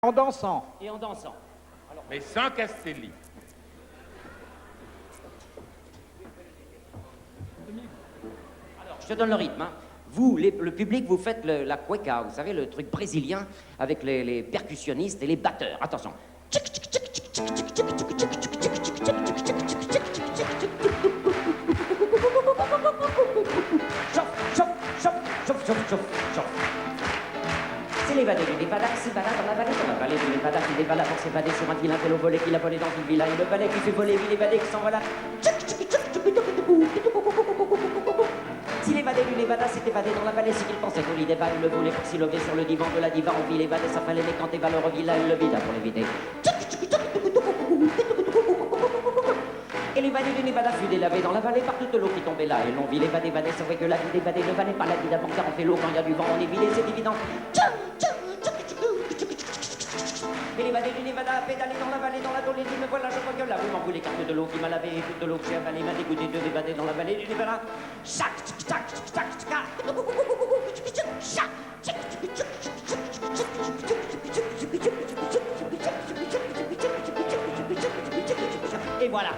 En dansant. Et en dansant. Mais sans Castelli. Alors, je te donne le rythme. Hein. Vous, le public, vous faites la cueca, vous savez, le truc brésilien avec les percussionnistes et les batteurs. Attention. C'est l'évadé du Nevada qui s'évada dans la vallée du Nevada qui dévala pour s'évader sur un vilain vélo volé qui l'a volé dans une villa. Et le valet qui fait voler, lui l'évadé qui s'envola. Si l'évadé du Nevada s'est évadé dans la vallée, c'est qu'il pensait qu'au lit des balles, il le voulait pour s'y lever sur le divan de la diva. On vit l'évadé, ça fallait, mais quand Eva le revilla, il le vida pour l'éviter. Et l'évadé du Nevada fut délavé dans la vallée par toute l'eau qui tombait là. Et l'on vit l'évadé, c'est vrai que la vie d'évadé ne valait pas la vie d'avant, car on fait l'eau quand il y a du vent, on est vidé, c'est évident. Et l'évadé du Nevada a pédalé dans la vallée, dans la dolée, me voilà, je crois que là, vous m'en voulez, car de l'eau qui m'a lavé, et toute l'eau que j'ai avalée m'a dégoûté de l'évadé dans la vallée du Nevada. Et voilà.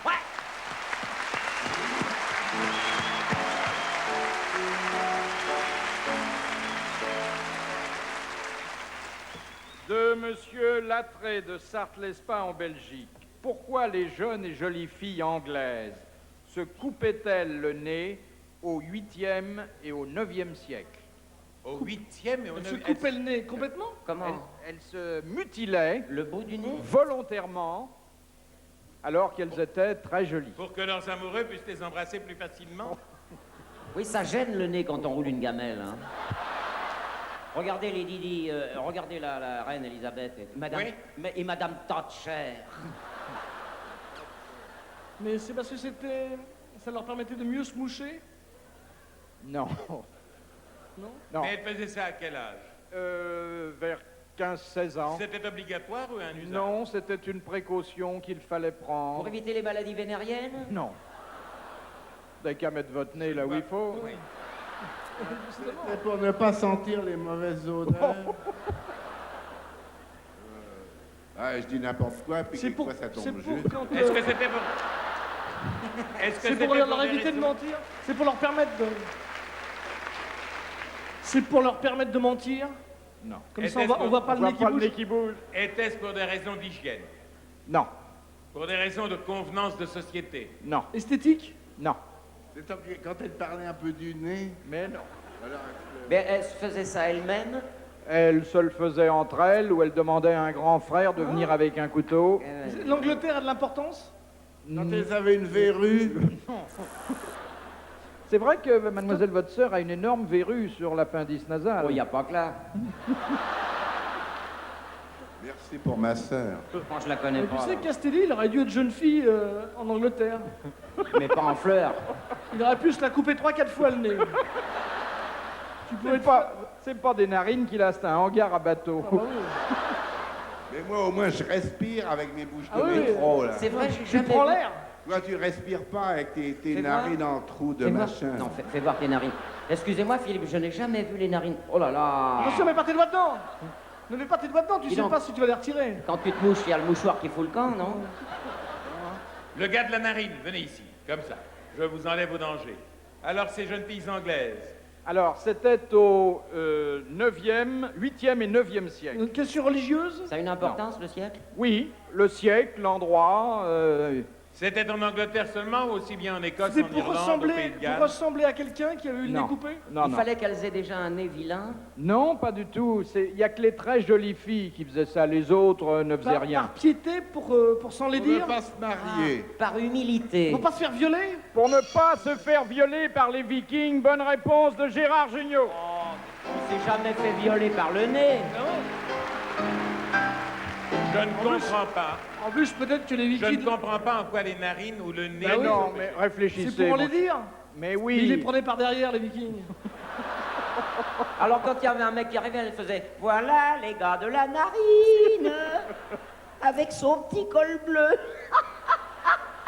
Ouais. De Monsieur Lattré de Sarthe-l'Espa en Belgique. Pourquoi les jeunes et jolies filles anglaises se coupaient-elles le nez au 8e et au 9e siècle? Au 8e et au 9e. Elle se coupait le nez complètement? Comment? Elles se mutilaient Le bout du nez? volontairement alors qu'elles étaient très jolies. Pour que leurs amoureux puissent les embrasser plus facilement. Oui, ça gêne le nez quand on roule une gamelle. Hein. Regardez les Didi, regardez la reine Elisabeth et Madame Thatcher. Mais c'est parce que ça leur permettait de mieux se moucher? Non. Non? Non. Mais elle faisait ça à quel âge? Vers 15-16 ans. C'était obligatoire ou un usage? Non, c'était une précaution qu'il fallait prendre. Pour éviter les maladies vénériennes? Non. Vous n'avez qu'à mettre votre nez là où il faut. Oui. C'est pour ne pas sentir les mauvaises odeurs. Je dis n'importe quoi, puis C'est pour, quelquefois ça c'est tombe pour juste. quand, Est-ce que c'était pour... Est-ce que c'est c'était pour leur des éviter de raisons- mentir? C'est pour leur permettre de... C'est pour leur permettre de mentir? Non. Comme Était-ce ça, on voit pas On le nez voit qui pas le bouge? nez qui bouge. Était-ce pour des raisons d'hygiène? Non. Pour des raisons de convenance de société? Non. Esthétique? Non. C'est quand elle parlait un peu du nez, Mais non. alors Mais elle se faisait ça elle-même? Elles se le faisaient entre elles ou elles demandaient à un grand frère de venir avec un couteau. L'Angleterre a de l'importance? quand elles avaient une verrue, C'est vrai que mademoiselle votre sœur a une énorme verrue sur l'appendice nasal. Oh, il n'y a pas que là. merci pour ma sœur. Moi, je la connais Tu pas. sais, là. Castelli, il aurait dû être jeune fille en Angleterre. Mais pas en fleurs. Il aurait pu se la couper 3-4 fois le nez. Tu pouvais C'est pas des narines qu'il a, c'est un hangar à bateau. Ah bah oui. Mais moi, au moins, je respire avec mes bouches de Ah oui, métro, là. C'est vrai, j'ai Tu jamais prends vu- l'air. Toi, tu respires pas avec tes Fais narines voir. en trou de Fais voir. machin. Non, fais voir tes narines. Excusez-moi, Philippe, je n'ai jamais vu les narines. Oh là là. Attention, mets pas tes doigts dedans. Ne mets pas tes doigts dedans, tu Dis sais donc. pas si tu vas les retirer. Quand tu te mouches, il y a le mouchoir qui fout le camp, non? Le gars de la narine, venez ici, comme ça. Je vous enlève au danger. Alors, ces jeunes filles anglaises, Alors, c'était au 9e, 8e et 9e siècle. Une question religieuse? Ça a une importance, le siècle? Oui, le siècle, l'endroit. c'était en Angleterre seulement ou aussi bien en Écosse, C'est en Irlande, au Pays de pour Galles? ressembler à quelqu'un qui avait eu le nez Non. coupé? Non, Il non. fallait qu'elles aient déjà un nez vilain. Non, pas du tout. Il n'y a que les très jolies filles qui faisaient ça. Les autres ne faisaient Par rien. piété, pour s'en les Pour ne dire? pas se marier. Par humilité. Pour pas se faire violer? Pour ne pas se faire violer par les Vikings, bonne réponse de Gérard Jugnot. On s'est jamais fait violer par le nez. Je ne comprends pas. En plus, peut-être que les Je ne Vikings... comprends pas en quoi les narines ou le nez... Bah oui. Non, mais réfléchissez. C'est pour les mon- dire. Mais Mais ils les oui. prenaient par derrière, les Vikings. Alors quand il y avait un mec qui arrivait, elle faisait « Voilà les gars de la narine avec son petit col bleu.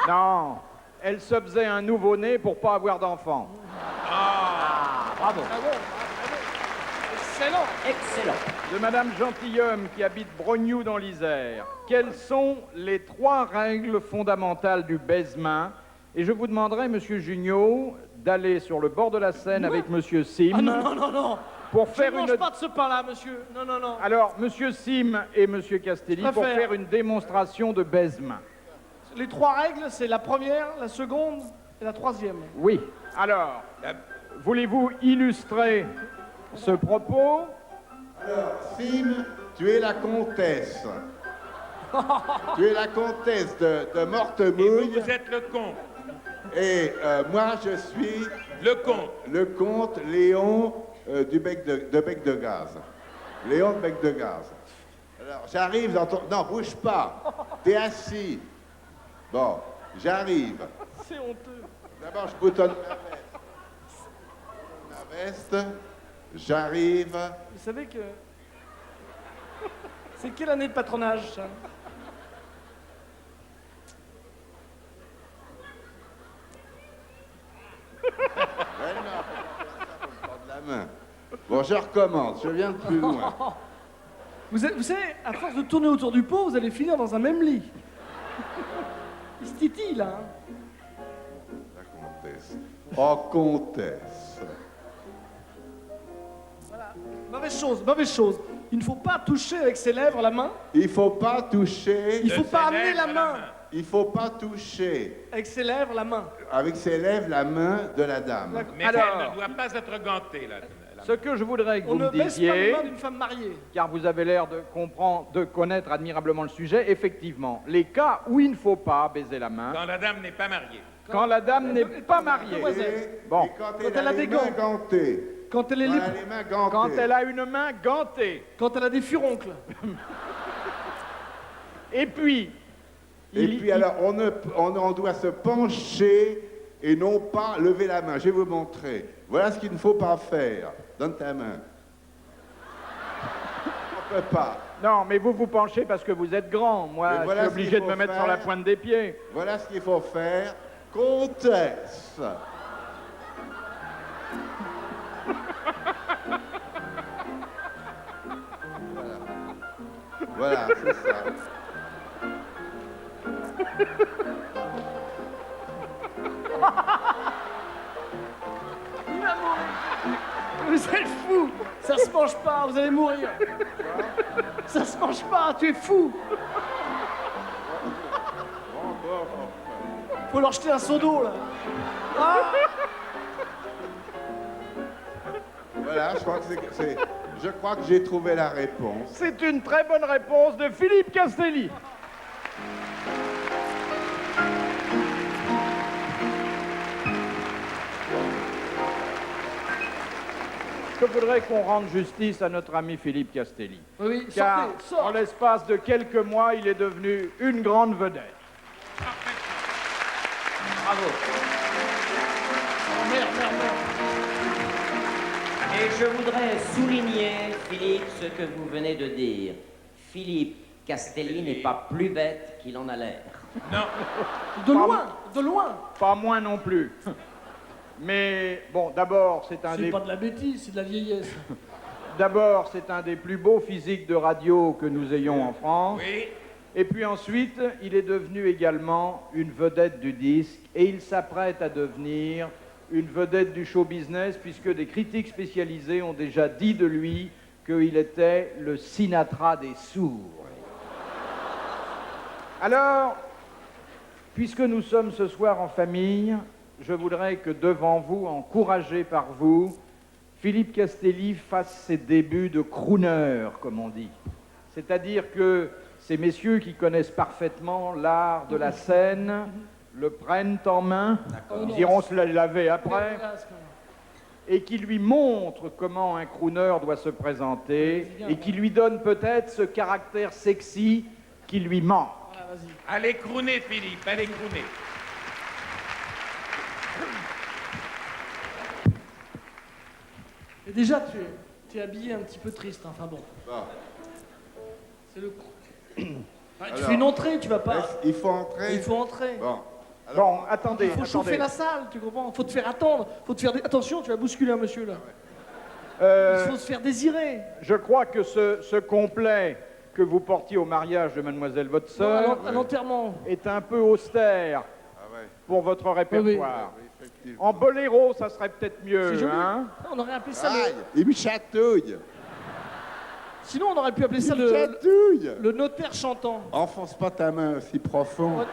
Non. Elle se faisait un nouveau-né pour pas avoir d'enfant. Ah, bravo. Ah bon, Excellent. Excellent. De Madame Gentilhomme qui habite Brognoux dans l'Isère. Quelles sont les 3 règles fondamentales du baise-main? Et je vous demanderai, Monsieur Junio, d'aller sur le bord de la Seine avec Monsieur Sim. Ah non, non, non, non. Pour Je faire ne mange une... pas de ce pain-là, monsieur. Non, non, non. Alors, Monsieur Sim et Monsieur Castelli, pour préfère. faire une démonstration de baise-main. Les 3 règles, c'est la première, la seconde et la troisième. Oui. Alors, voulez-vous illustrer ce propos? Alors, Sim, tu es la comtesse. Tu es la comtesse de Et vous, Mortemouille. vous êtes le comte. Et moi, je suis Le comte. le comte Léon du bec de gaz. Léon de bec de gaz. Alors, j'arrive dans ton... Non, bouge pas. T'es assis. Bon, j'arrive. C'est honteux. D'abord, je boutonne ma veste. J'arrive. Vous savez que... C'est quelle année de patronage, ça? Ouais, non, faut me prendre la main. Bon, je recommence. Je viens de plus loin. Vous savez, à force de tourner autour du pot, vous allez finir dans un même lit. Il se titille, là. Hein. La comtesse. Oh, comtesse. Voilà. Mauvaise chose, mauvaise chose. Il ne faut pas toucher avec ses lèvres la main. Il faut pas toucher. Il faut De pas ses amener la lèvres main. Il faut pas toucher Avec ses lèvres la main. avec ses lèvres la main de la dame. D'accord. Mais Alors. elle ne doit pas être gantée, là. Ce que je voudrais que On vous ne me baisse pas les disiez, mains d'une femme mariée. car vous avez l'air de comprendre, de connaître admirablement le sujet, effectivement, les cas où il ne faut pas baiser la main, Quand la dame n'est pas mariée. quand la dame n'est pas mariée. Demoiselle. Bon. Et quand Quand elle elle a a les des mains gants. gantées. Quand elle est Voilà, libre. les mains gantées. Quand elle a une main gantée. Quand elle a des furoncles. Et puis, Et puis alors, on doit se pencher et non pas lever la main. Je vais vous montrer. Voilà ce qu'il ne faut pas faire. Donne ta main. On ne peut pas. Non, mais vous vous penchez parce que vous êtes grand. Moi, Mais voilà je ce suis obligé qu'il de me faut mettre sur la faire. pointe des pieds. Voilà ce qu'il faut faire. Comtesse. Voilà, c'est ça. Il va mourir. Vous êtes fou. Ça se mange pas, vous allez mourir. Ça se mange pas, tu es fou. Faut leur jeter un seau d'eau, là. Ah, Voilà, je crois que j'ai trouvé la réponse. C'est une très bonne réponse de Philippe Castelli. Je voudrais qu'on rende justice à notre ami Philippe Castelli. oui, Car sortez, en l'espace de quelques mois, il est devenu une grande vedette. Bravo. Oh, merde, merde, merde. Et je voudrais souligner, Philippe, ce que vous venez de dire. Philippe Castelli n'est pas plus bête qu'il en a l'air. Non. De loin, de loin. Pas moins non plus. Mais bon, d'abord, c'est un C'est des... pas de la bêtise, c'est de la vieillesse. D'abord, c'est un des plus beaux physiques de radio que nous ayons en France. Oui. Et puis ensuite, il est devenu également une vedette du disque et il s'apprête à devenir une vedette du show business puisque des critiques spécialisés ont déjà dit de lui qu'il était le Sinatra des sourds. Alors, puisque nous sommes ce soir en famille, je voudrais que devant vous, encouragé par vous, Philippe Castelli fasse ses débuts de crooner, comme on dit. C'est-à-dire que ces messieurs qui connaissent parfaitement l'art de la scène le prennent en main, ils iront se la laver après, et qui lui montrent comment un crooner doit se présenter, et qui lui donnent peut-être ce caractère sexy qui lui manque. Voilà, vas-y. Allez crooner, Philippe, allez crooner. Et déjà, tu es habillé un petit peu triste, hein. Enfin bon. Bon. C'est le... tu Alors, fais une entrée, tu vas pas... Il faut entrer. Il faut entrer. Bon. Bon, attendez, Il faut chauffer la salle, tu comprends? Faut te faire attendre. Faut te faire... Attention, tu vas bousculer un monsieur, là. Il faut se faire désirer. Je crois que ce complet que vous portiez au mariage de mademoiselle votre sœur À l'enterrement. est un peu austère pour votre répertoire. Oui, En boléro, ça serait peut-être mieux, C'est joli. hein? On aurait appelé ça Aïe, il me chatouille. Sinon, on aurait pu appeler ça Il me chatouille. le notaire chantant. Enfonce pas ta main aussi profond.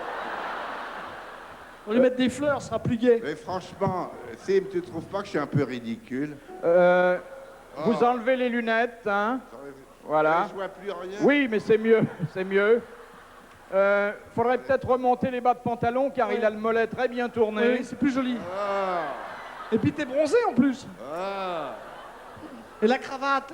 On lui mettre des fleurs, ce sera plus gai. Mais franchement, Sim, tu trouves pas que je suis un peu ridicule? Vous enlevez les lunettes, hein? Voilà. Je vois plus rien. Oui, mais c'est mieux, c'est mieux. Faudrait peut-être remonter les bas de pantalon car il a le mollet très bien tourné. Oui, c'est plus joli. Ah, Et puis t'es bronzé en plus. ah. Et la cravate.